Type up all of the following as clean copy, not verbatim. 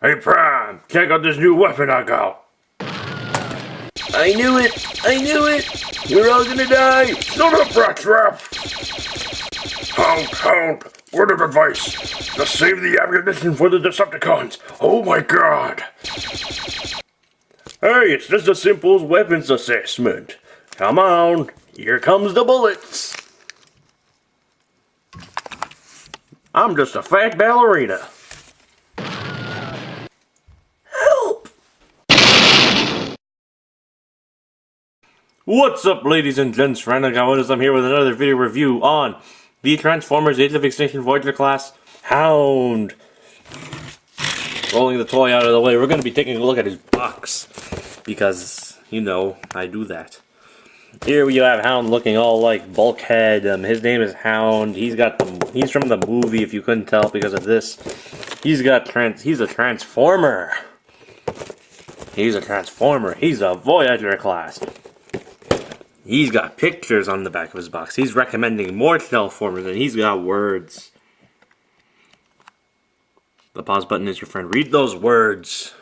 Hey Prime, check out this new weapon I got. I knew it! I knew it! We're all gonna die! Shut up, rat trap! Hound, word of advice. Just save the ammunition for the Decepticons. Oh my god. Hey, it's just a simple weapons assessment. Come on, here comes the bullets. I'm just a fat ballerina. Help! What's up, ladies and gents? Random I'm here with another video review on the Transformers Age of Extinction Voyager class Hound. Rolling the toy out of the way, we're going to be taking a look at his box because, you know, I do that. Here we have Hound looking all like Bulkhead. His name is Hound. He's from the movie, if you couldn't tell because of this. He's a Transformer. He's a Transformer. He's a Voyager class. He's got pictures on the back of his box. He's recommending more Transformers, and he's got words. The pause button is your friend. Read those words.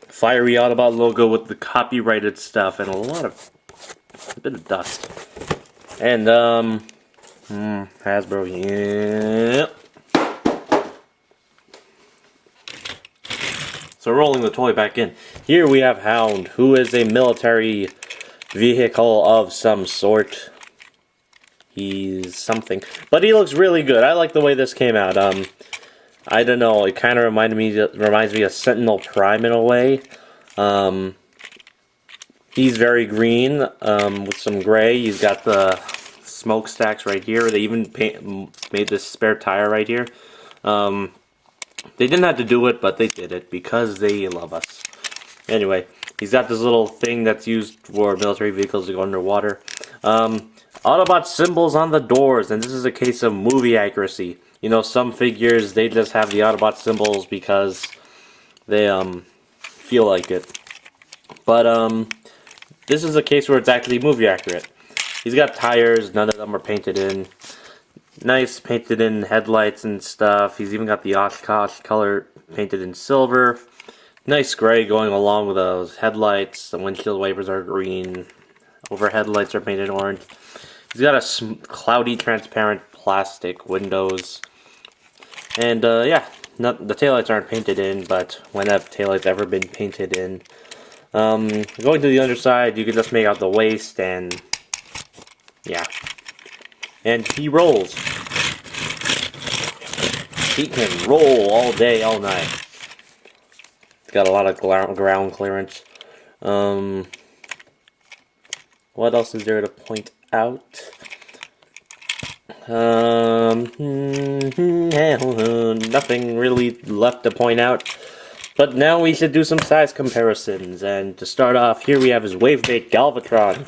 Fiery Autobot logo with the copyrighted stuff and a bit of dust. And, Hasbro, yeah. So rolling the toy back in. Here we have Hound, who is a military vehicle of some sort. He's something. But he looks really good. I like the way this came out. I don't know, it kind of reminds me of Sentinel Prime in a way. He's very green, with some gray. He's got the smokestacks right here. They even made this spare tire right here. They didn't have to do it, but they did it because they love us. Anyway, he's got this little thing that's used for military vehicles to go underwater. Autobot symbols on the doors, and this is a case of movie accuracy. You know, some figures, they just have the Autobot symbols because they, feel like it. But, this is a case where it's actually movie accurate. He's got tires, none of them are painted in. Nice painted in headlights and stuff. He's even got the Oshkosh color painted in silver. Nice gray going along with those headlights. The windshield wipers are green. Overhead lights are painted orange. He's got a cloudy, transparent plastic windows. And, yeah, the taillights aren't painted in, but when have taillights ever been painted in? Going to the underside, you can just make out the waist, and, yeah. And he rolls. He can roll all day, all night. He's got a lot of ground clearance. What else is there to point out? Nothing really left to point out. But now we should do some size comparisons. And to start off, here we have his Wavebait Galvatron.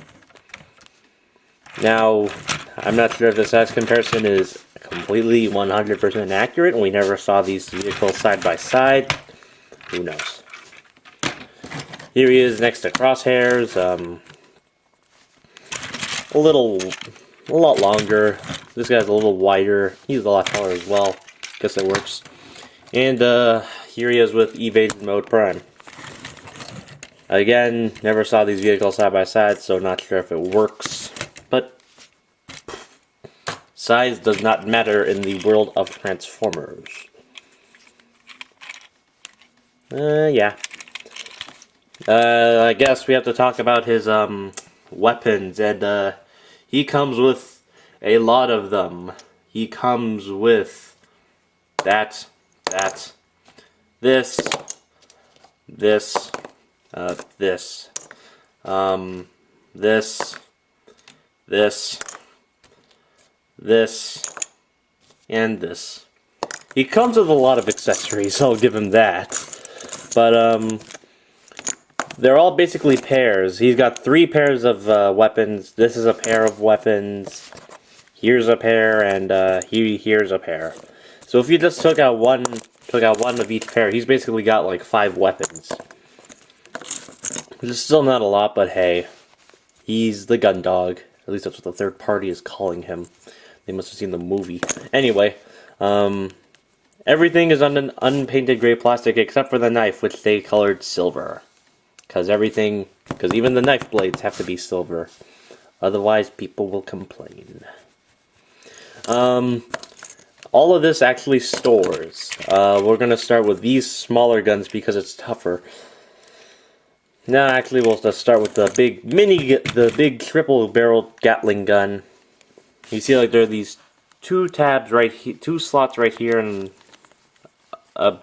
Now, I'm not sure if the size comparison is completely 100% accurate. We never saw these vehicles side by side. Who knows? Here he is next to Crosshairs. A lot longer. This guy's a little wider. He's a lot taller as well. Guess it works. And here he is with Evasion Mode Prime. Again, never saw these vehicles side by side, so not sure if it works. But size does not matter in the world of Transformers. Yeah. I guess we have to talk about his weapons, and he comes with a lot of them. He comes with this, this, this, and this. He comes with a lot of accessories, I'll give him that. But, they're all basically pairs. He's got 3 pairs of weapons. This is a pair of weapons. Here's a pair, and here's a pair. So if you just took out one of each pair, he's basically got like 5 weapons. Which is still not a lot, but hey, he's the gun dog. At least that's what the third party is calling him. They must have seen the movie. Anyway, Everything is on an unpainted gray plastic except for the knife, which they colored silver. Because even the knife blades have to be silver. Otherwise, people will complain. All of this actually stores. We're gonna start with these smaller guns because it's tougher. No, actually, we'll just start with the big triple barrel Gatling gun. You see, like, there are these two tabs right here, two slots right here, and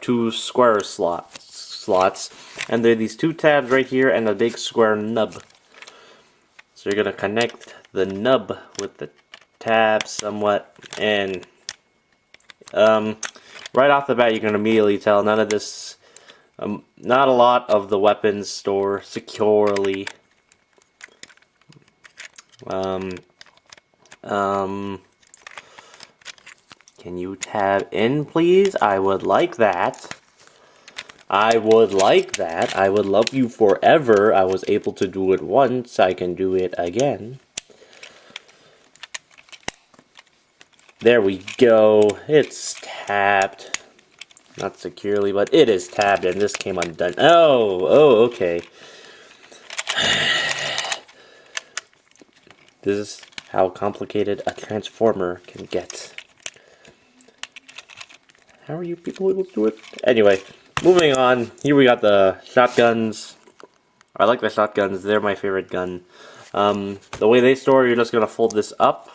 two square slots, and there are these two tabs right here and a big square nub. So you're gonna connect the nub with the tab somewhat, and right off the bat, you're gonna immediately tell none of this. Not a lot of the weapons store securely. Can you tab in, please? I would like that. I would like that. I would love you forever. I was able to do it once. I can do it again. There we go. It's tabbed. Not securely, but it is tabbed, and this came undone. Oh, okay. This is how complicated a transformer can get. How are you people able to do it? Anyway, moving on. Here we got the shotguns. I like the shotguns. They're my favorite gun. The way they store, you're just going to fold this up.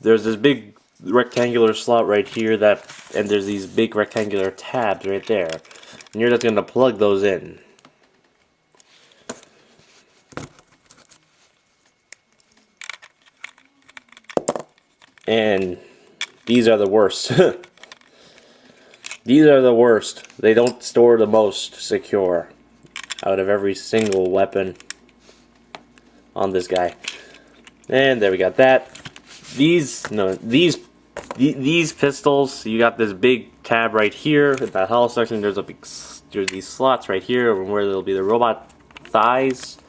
There's this big rectangular slot right here and there's these big rectangular tabs right there, and you're just going to plug those in. And these are the worst. These are the worst. They don't store the most secure out of every single weapon on this guy. And there we got that. These pistols, you got this big tab right here in the hull section. There's these slots right here where there'll be the robot thighs.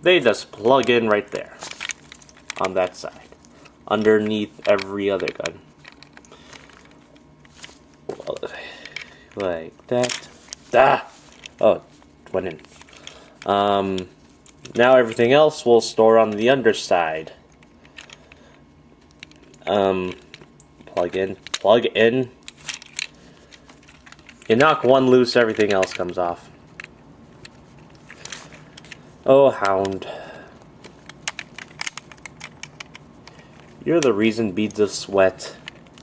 They just plug in right there on that side, underneath every other gun, like that. Oh, it went in. Now everything else will store on the underside. Plug in. You knock one loose, everything else comes off. Oh, Hound. You're the reason beads of sweat.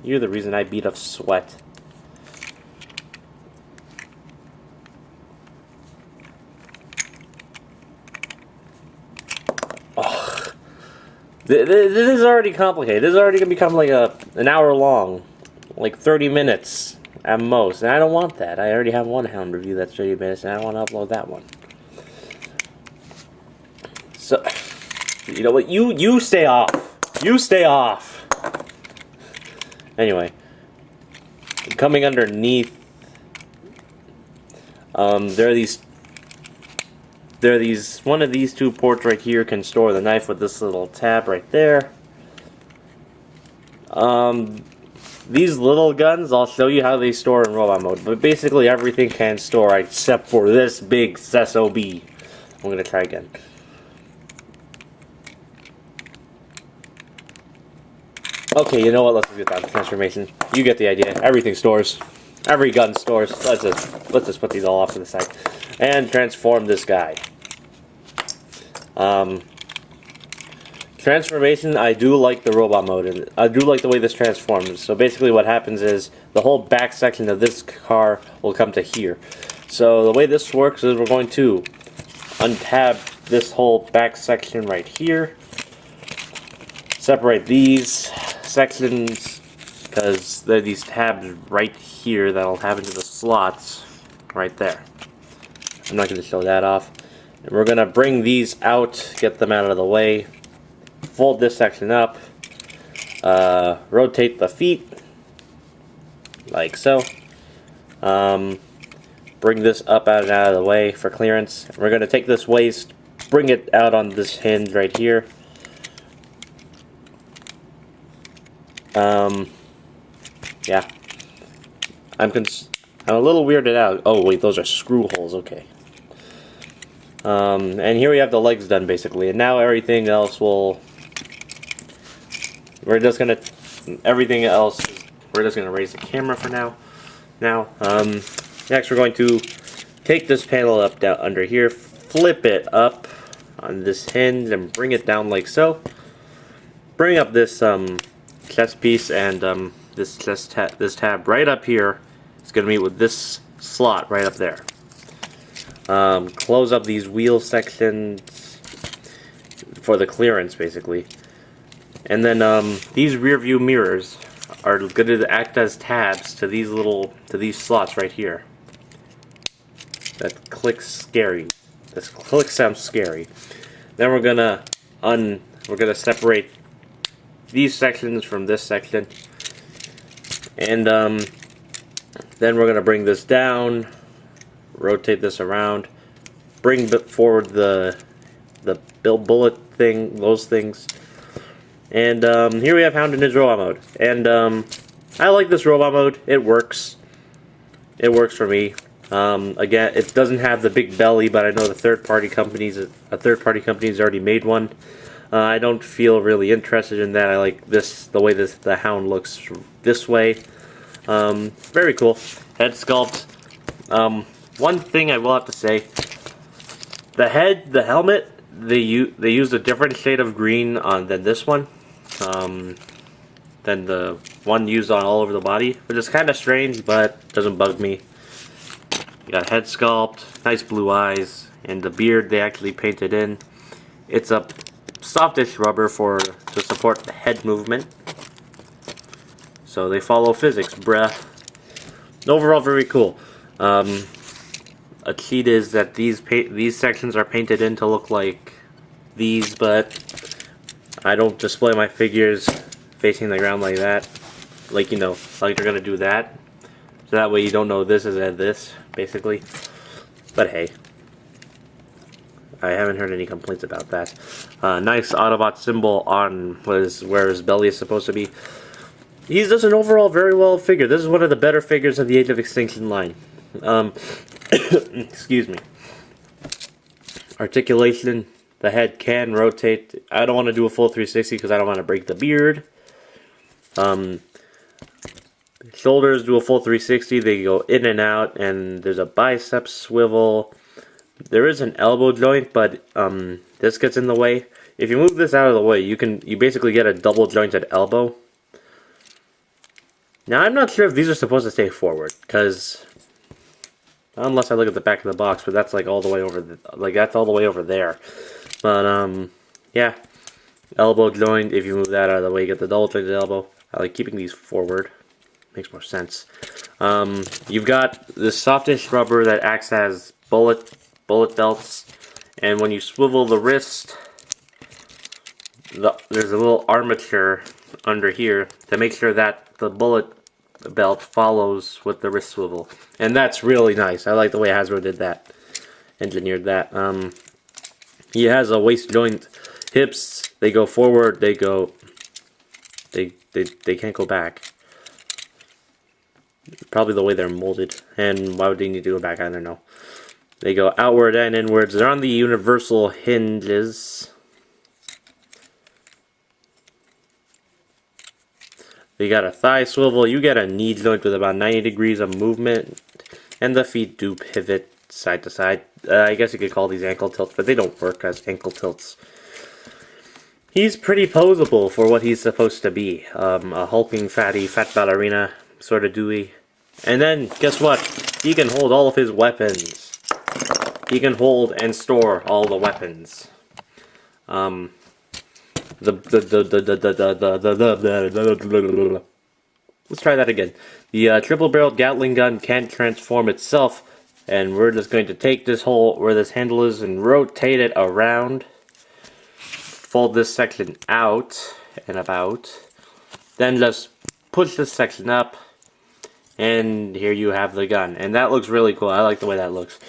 You're the reason I beat of sweat. Oh. This is already complicated. This is already going to become like an hour long. Like 30 minutes at most. And I don't want that. I already have one Hound review that's 30 minutes, and I don't want to upload that one. So, you know what? You stay off. You stay off. Anyway. Coming underneath. There are these, one of these two ports right here can store the knife with this little tab right there. These little guns, I'll show you how they store in robot mode, but basically everything can store except for this big SOB. I'm gonna try again. Okay, you know what, let's get that transformation. You get the idea. Everything stores. Every gun stores. Let's just put these all off to the side. And transform this guy. Transformation, I do like the robot mode, and I do like the way this transforms. So basically what happens is the whole back section of this car will come to here. So the way this works is we're going to untab this whole back section right here. Separate these sections because there are these tabs right here that'll have into the slots right there. I'm not going to show that off. And we're going to bring these out, get them out of the way, fold this section up, rotate the feet, like so. Bring this up out and out of the way for clearance. We're going to take this waist, bring it out on this hinge right here. yeah. I'm a little weirded out. Oh wait, those are screw holes. Okay. And here we have the legs done basically, and now everything else will. We're just gonna. Everything else. We're just gonna raise the camera for now. Next we're going to take this panel up down under here, flip it up on this hinge, and bring it down like so. Bring up this chest piece and this tab right up here. It's gonna meet with this slot right up there. Close up these wheel sections for the clearance, basically. And then these rear view mirrors are going to act as tabs to these slots right here. That clicks scary. This click sounds scary. Then we're gonna separate these sections from this section, and then we're gonna bring this down, rotate this around, bring forward the bullet thing, those things, and here we have Hound in his robot mode. And I like this robot mode. It works. It works for me. Again, it doesn't have the big belly, but I know a third party company's already made one. I don't feel really interested in that. I like the way the Hound looks this way. Very cool. Head sculpt. One thing I will have to say, the helmet, they used a different shade of green than this one, than the one used on all over the body, which is kind of strange, but doesn't bug me. You got head sculpt, nice blue eyes, and the beard they actually painted in. It's a softish rubber to support the head movement. So they follow physics, bruh. Overall, very cool. A cheat is that these sections are painted in to look like these, but I don't display my figures facing the ground like that. Like, you know, like they're gonna do that. So that way you don't know this is at this, basically. But hey, I haven't heard any complaints about that. Nice Autobot symbol on where his belly is supposed to be. He's just an overall very well figure. This is one of the better figures of the Age of Extinction line. Excuse me. Articulation. The head can rotate. I don't want to do a full 360 because I don't want to break the beard. Shoulders do a full 360. They go in and out, and there's a bicep swivel. There is an elbow joint, but this gets in the way. If you move this out of the way, you basically get a double jointed elbow. Now I'm not sure if these are supposed to stay forward, because unless I look at the back of the box, but that's like all the way over, that's all the way over there. But yeah, elbow joint. If you move that out of the way, you get the double jointed elbow. I like keeping these forward. Makes more sense. You've got this softish rubber that acts as bullet belts, and when you swivel the wrist, there's a little armature under here to make sure that the bullet belt follows with the wrist swivel, and that's really nice. I like the way Hasbro did that, engineered that. He has a waist joint, hips. They go forward. They can't go back. Probably the way they're molded, and why would they need to go back? I don't know. They go outward and inwards. They're on the universal hinges. You got a thigh swivel. You get a knee joint with about 90 degrees of movement, and the feet do pivot side to side. I guess you could call these ankle tilts, but they don't work as ankle tilts. He's pretty posable for what he's supposed to be. A hulking, fat ballerina sort of Dewey. And then, guess what? He can hold all of his weapons. He can hold and store all the weapons. Let's try that again. The triple-barreled Gatling gun can't transform itself, and we're just going to take this hole where this handle is and rotate it around. Fold this section out and about. Then just push this section up, and here you have the gun. And that looks really cool. I like the way that looks.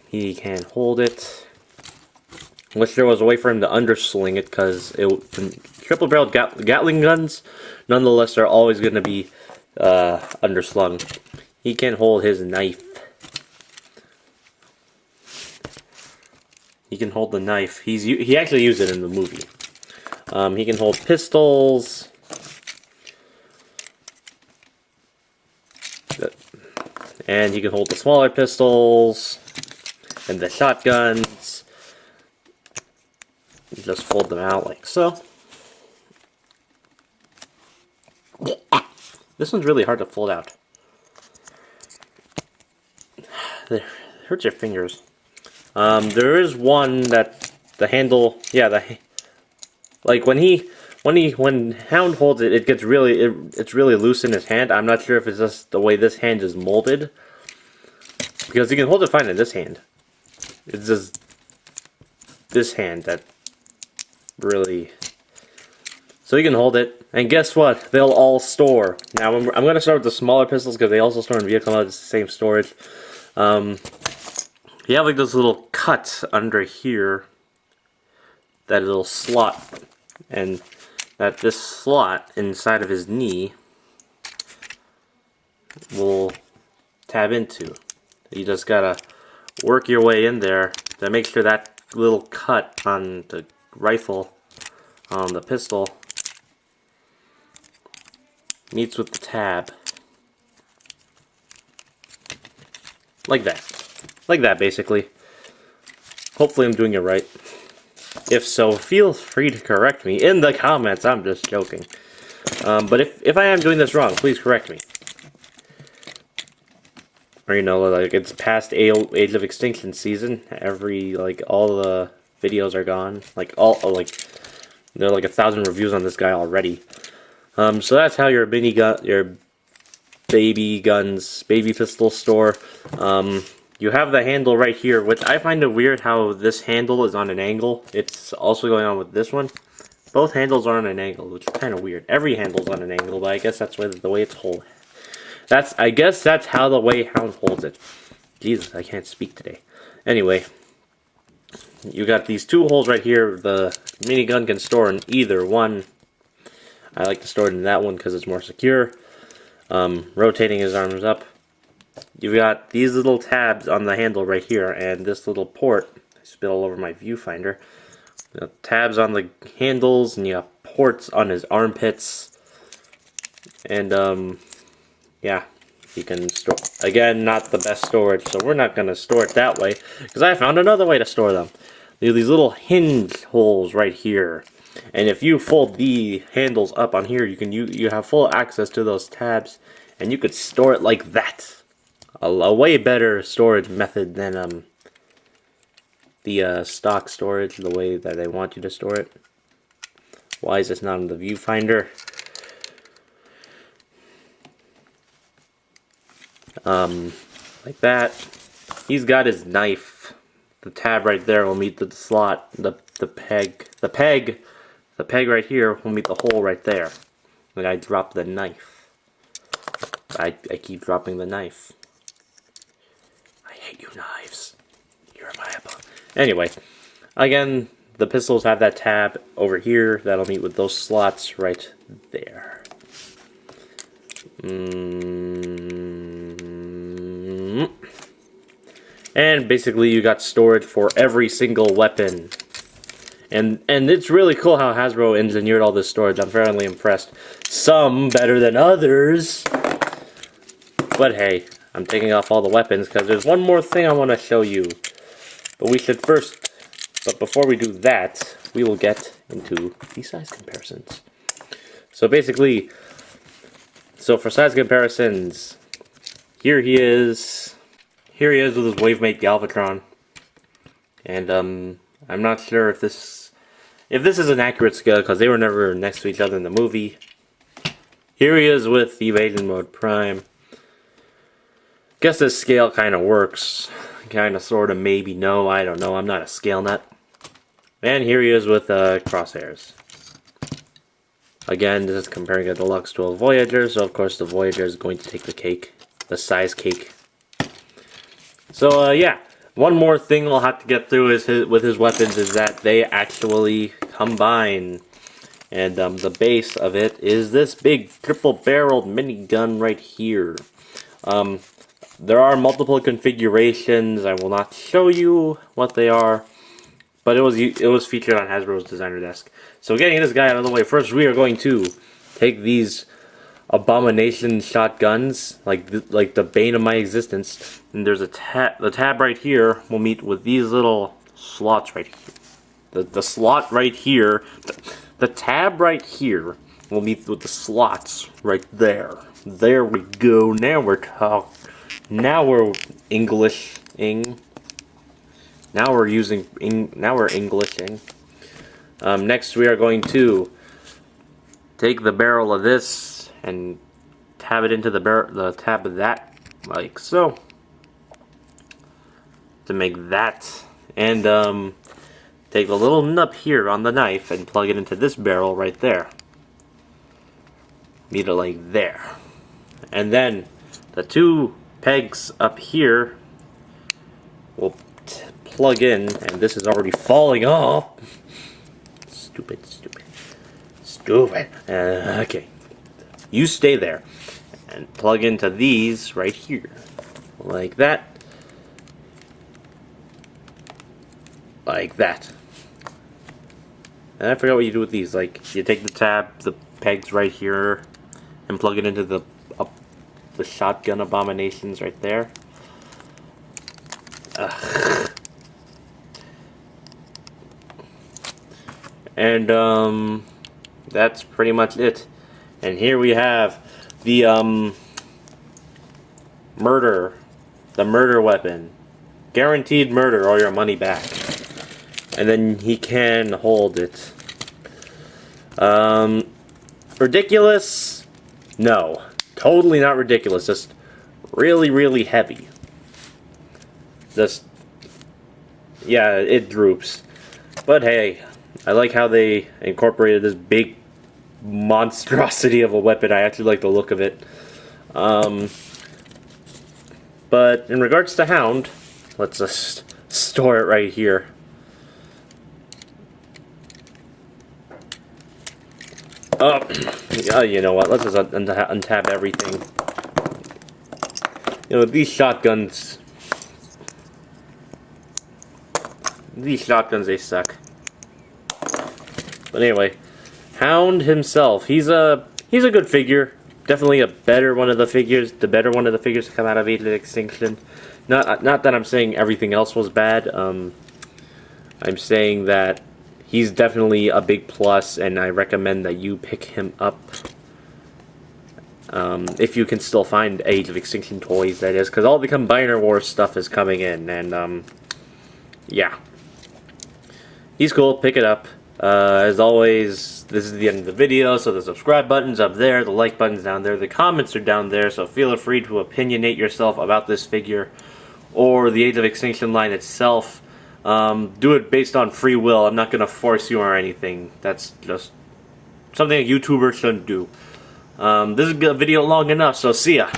He can hold it. Wish there was a way for him to undersling it, because triple-barreled Gatling guns, nonetheless, are always going to be underslung. He can hold his knife. He can hold the knife. He actually used it in the movie. He can hold pistols. And he can hold the smaller pistols. And the shotguns. You just fold them out like so. This one's really hard to fold out. It hurts your fingers. There is one that the handle, yeah, like when Hound holds it, it gets it's really loose in his hand. I'm not sure if it's just the way this hand is molded, because you can hold it fine in this hand. It's just this hand that really. So you can hold it, and guess what? They'll all store. Now I'm going to start with the smaller pistols because they also store in vehicle mode. It's the same storage. You have like this little cut under here, that little slot, and that this slot inside of his knee will tab into. You just gotta work your way in there to make sure that little cut on the rifle, on the pistol, meets with the tab. Like that. Like that, basically. Hopefully I'm doing it right. If so, feel free to correct me in the comments. I'm just joking. But if I am doing this wrong, please correct me. Or, you know, like, it's past Age of Extinction season. All the videos are gone. There are like 1,000 reviews on this guy already. So that's how your baby pistol store. You have the handle right here, which I find it weird how this handle is on an angle. It's also going on with this one. Both handles are on an angle, which is kind of weird. Every handle's on an angle, but I guess that's the way it's hold. I guess that's how the way Hound holds it. Jesus, I can't speak today. Anyway, you got these two holes right here. The minigun can store in either one. I like to store it in that one because it's more secure. Rotating his arms up. You've got these little tabs on the handle right here, and this little port. I spit all over my viewfinder. You got tabs on the handles, and you got ports on his armpits. And yeah, you can store. Again, not the best storage, so we're not going to store it that way, because I found another way to store them. These little hinge holes right here. And if you fold the handles up on here, you have full access to those tabs, and you could store it like that. A way better storage method than the stock storage, the way that they want you to store it. Why is this not in the viewfinder? Like that. He's got his knife. The tab right there will meet the slot. The peg right here will meet the hole right there. Like I dropped the knife. I keep dropping the knife. I hate you, knives. You're my apple. Anyway, again, the pistols have that tab over here that'll meet with those slots right there. And basically you got storage for every single weapon. And it's really cool how Hasbro engineered all this storage. I'm fairly impressed. Some better than others. But hey, I'm taking off all the weapons because there's one more thing I want to show you. But before we do that, we will get into the size comparisons. So basically, for size comparisons, here he is with his Wavemate Galvatron. And I'm not sure if this is an accurate scale because they were never next to each other in the movie. Here he is with Evasion Mode Prime. Guess this scale kind of works. Kind of, sort of, maybe, no, I don't know. I'm not a scale nut. And here he is with Crosshairs. Again, this is comparing a Deluxe to a Voyager, so of course the Voyager is going to take the cake. The size cake. So, yeah. One more thing we'll have to get through with his weapons is that they actually combine. And the base of it is this big triple-barreled minigun right here. There are multiple configurations. I will not show you what they are, but it was featured on Hasbro's designer desk. So getting this guy out of the way, first we are going to take these abomination shotguns, like the bane of my existence. And there's the tab right here will meet with these little slots right here. The slot right here, the tab right here will meet with the slots right there. There we go. Now we're talking. Now we're Englishing. Now we're Englishing. Next, we are going to take the barrel of this and tab it into the tab of that, like so, to make that. And take the little nub here on the knife and plug it into this barrel right there. Meet it like there, and then the two pegs up here will plug in, and this is already falling off. Stupid. Okay, you stay there and plug into these right here, like that, like that. And I forgot what you do with these. Like, you take the pegs right here, and plug it into the shotgun abominations right there. And that's pretty much it. And here we have the murder weapon, guaranteed murder or your money back. And then he can hold it. Ridiculous? No. Totally not ridiculous, just really, really heavy. Just, yeah, it droops. But hey, I like how they incorporated this big monstrosity of a weapon. I actually like the look of it. But in regards to Hound, let's just store it right here. Oh, you know what? Let's just untab everything. You know, these shotguns, they suck. But anyway, Hound himself, he's a good figure. Definitely a better one of the figures. The better one of the figures to come out of Age of Extinction. Not that I'm saying everything else was bad. I'm saying that he's definitely a big plus, and I recommend that you pick him up if you can still find Age of Extinction toys, that is, because all the Combiner Wars stuff is coming in, and yeah. He's cool, pick it up. As always, this is the end of the video, so the subscribe button's up there, the like button's down there, the comments are down there, so feel free to opinionate yourself about this figure, or the Age of Extinction line itself. Do it based on free will. I'm not going to force you or anything. That's just something a YouTuber shouldn't do. This is a video long enough, so see ya.